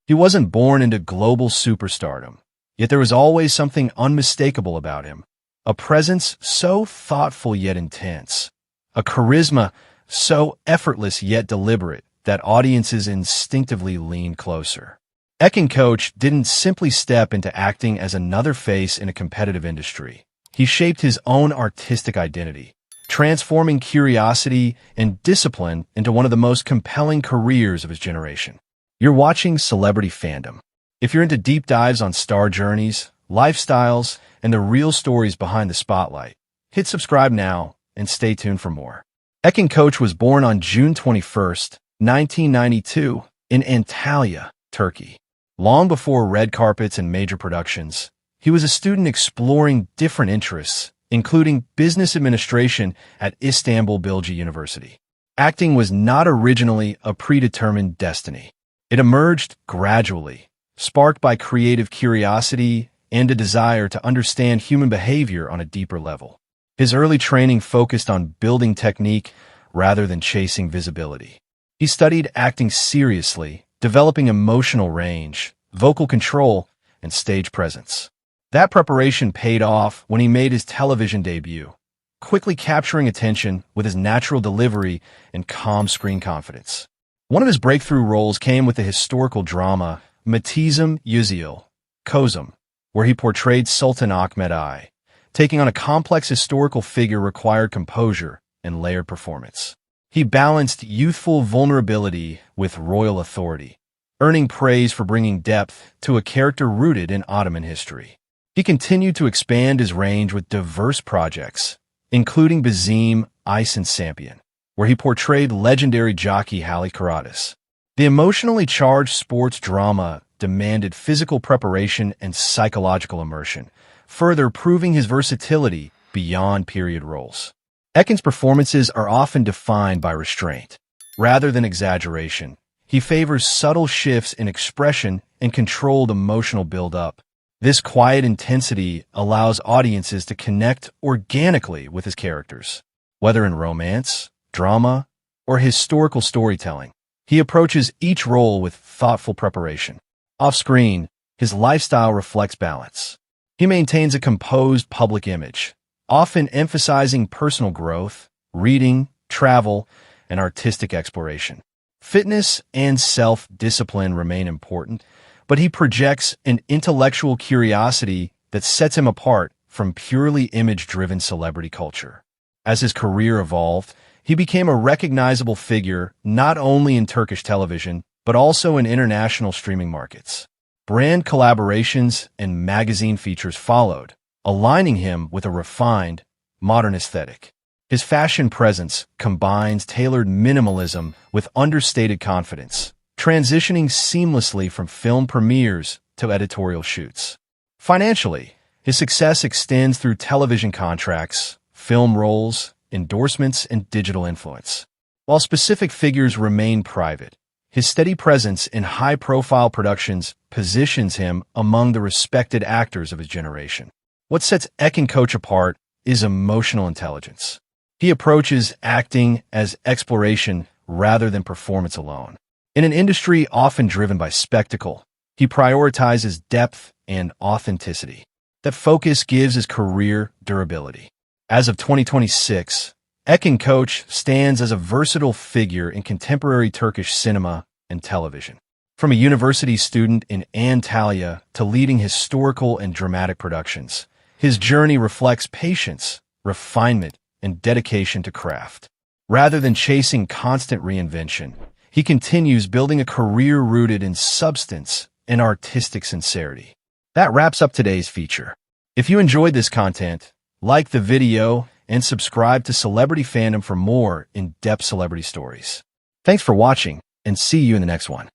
He wasn't born into global superstardom, yet there was always something unmistakable about him. A presence so thoughtful yet intense. A charisma so effortless yet deliberate that audiences instinctively leaned closer. Ekin Koç didn't simply step into acting as another face in a competitive industry. He shaped his own artistic identity, transforming curiosity and discipline into one of the most compelling careers of his generation. You're watching Celebrity Fandom. If you're into deep dives on star journeys, lifestyles, and the real stories behind the spotlight, hit subscribe now and stay tuned for more. Ekin Koç was born on June 21st, 1992, in Antalya, Turkey. Long before red carpets and major productions, he was a student exploring different interests, including business administration at Istanbul Bilgi University. Acting was not originally a predetermined destiny. It emerged gradually, sparked by creative curiosity and a desire to understand human behavior on a deeper level. His early training focused on building technique rather than chasing visibility. He studied acting seriously, developing emotional range, vocal control, and stage presence. That preparation paid off when he made his television debut, quickly capturing attention with his natural delivery and calm screen confidence. One of his breakthrough roles came with the historical drama Matizm Yüzyıl, Kozum, where he portrayed Sultan Ahmed I. Taking on a complex historical figure required composure and layered performance. He balanced youthful vulnerability with royal authority, earning praise for bringing depth to a character rooted in Ottoman history. He continued to expand his range with diverse projects, including Bizim Ice and Sampion, where he portrayed legendary jockey Halle Karatis. The emotionally charged sports drama demanded physical preparation and psychological immersion, further proving his versatility beyond period roles. Ekin's performances are often defined by restraint. Rather than exaggeration, he favors subtle shifts in expression and controlled emotional build-up. This quiet intensity allows audiences to connect organically with his characters. Whether in romance, drama, or historical storytelling, he approaches each role with thoughtful preparation. Off-screen, his lifestyle reflects balance. He maintains a composed public image, often emphasizing personal growth, reading, travel, and artistic exploration. Fitness and self-discipline remain important, but he projects an intellectual curiosity that sets him apart from purely image-driven celebrity culture. As his career evolved, he became a recognizable figure not only in Turkish television, but also in international streaming markets. Brand collaborations and magazine features followed, aligning him with a refined, modern aesthetic. His fashion presence combines tailored minimalism with understated confidence, transitioning seamlessly from film premieres to editorial shoots. Financially, his success extends through television contracts, film roles, endorsements, and digital influence. While specific figures remain private, his steady presence in high-profile productions positions him among the respected actors of his generation. What sets Ekin Koç apart is emotional intelligence. He approaches acting as exploration rather than performance alone. In an industry often driven by spectacle, he prioritizes depth and authenticity. That focus gives his career durability. As of 2026, Ekin Koç stands as a versatile figure in contemporary Turkish cinema and television. From a university student in Antalya to leading historical and dramatic productions, his journey reflects patience, refinement, and dedication to craft. Rather than chasing constant reinvention, he continues building a career rooted in substance and artistic sincerity. That wraps up today's feature. If you enjoyed this content, like the video and subscribe to Celebrity Fandom for more in-depth celebrity stories. Thanks for watching, and see you in the next one.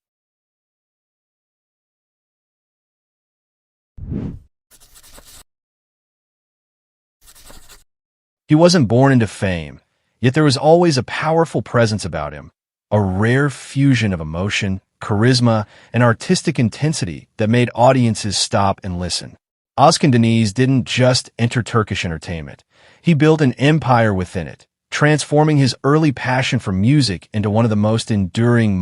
He wasn't born into fame, yet there was always a powerful presence about him, a rare fusion of emotion, charisma, and artistic intensity that made audiences stop and listen. Özcan Deniz didn't just enter Turkish entertainment. He built an empire within it, transforming his early passion for music into one of the most enduring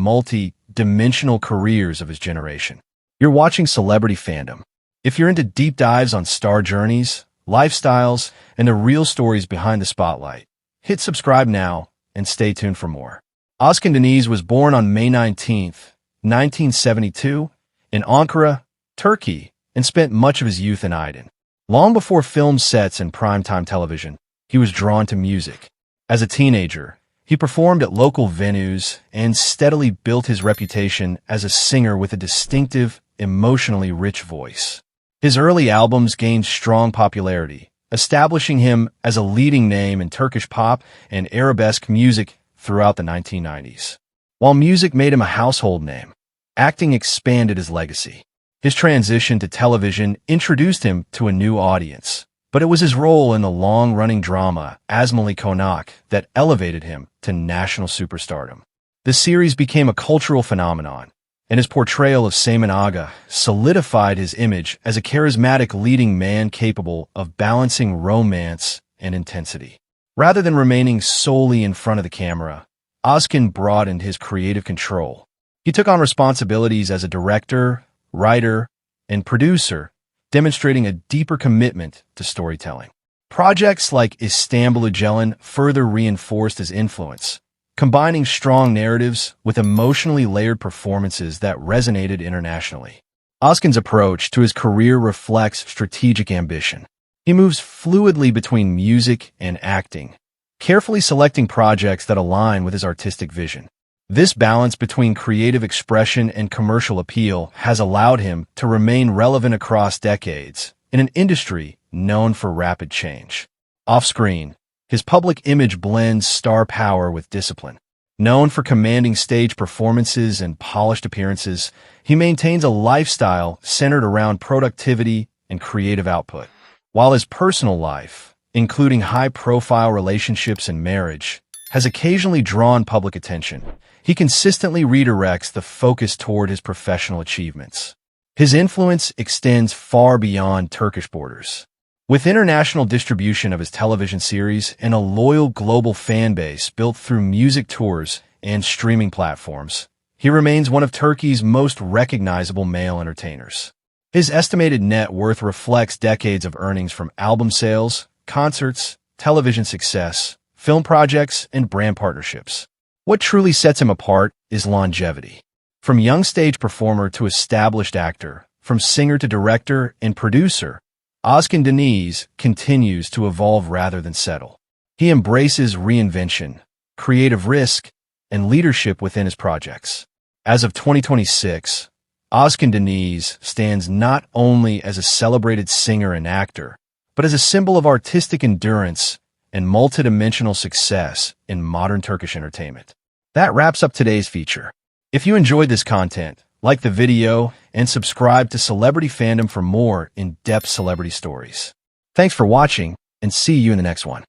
multi-dimensional careers of his generation. You're watching Celebrity Fandom. If you're into deep dives on star journeys, lifestyles, and the real stories behind the spotlight, hit subscribe now and stay tuned for more. Özcan Deniz was born on May 19, 1972, in Ankara, Turkey, and spent much of his youth in Aydın. Long before film sets and primetime television, he was drawn to music. As a teenager, he performed at local venues and steadily built his reputation as a singer with a distinctive, emotionally rich voice. His early albums gained strong popularity, establishing him as a leading name in Turkish pop and arabesque music throughout the 1990s. While music made him a household name, acting expanded his legacy. His transition to television introduced him to a new audience, but it was his role in the long-running drama Asmalı Konak that elevated him to national superstardom. The series became a cultural phenomenon, and his portrayal of Seymen Aga solidified his image as a charismatic leading man capable of balancing romance and intensity. Rather than remaining solely in front of the camera, Özcan broadened his creative control. He took on responsibilities as a director, writer, and producer, demonstrating a deeper commitment to storytelling. Projects like İstanbul Öcalan further reinforced his influence, combining strong narratives with emotionally layered performances that resonated internationally. Özcan's approach to his career reflects strategic ambition. He moves fluidly between music and acting, carefully selecting projects that align with his artistic vision. This balance between creative expression and commercial appeal has allowed him to remain relevant across decades in an industry known for rapid change. Off-screen, his public image blends star power with discipline. Known for commanding stage performances and polished appearances, he maintains a lifestyle centered around productivity and creative output. While his personal life, including high-profile relationships and marriage, has occasionally drawn public attention, he consistently redirects the focus toward his professional achievements. His influence extends far beyond Turkish borders. With international distribution of his television series and a loyal global fan base built through music tours and streaming platforms, he remains one of Turkey's most recognizable male entertainers. His estimated net worth reflects decades of earnings from album sales, concerts, television success, film projects, and brand partnerships. What truly sets him apart is longevity. From young stage performer to established actor, from singer to director and producer, Özcan Deniz continues to evolve rather than settle. He embraces reinvention, creative risk, and leadership within his projects. As of 2026, Özcan Deniz stands not only as a celebrated singer and actor, but as a symbol of artistic endurance and multidimensional success in modern Turkish entertainment. That wraps up today's feature. If you enjoyed this content, like the video and subscribe to Celebrity Fandom for more in-depth celebrity stories. Thanks for watching, and see you in the next one.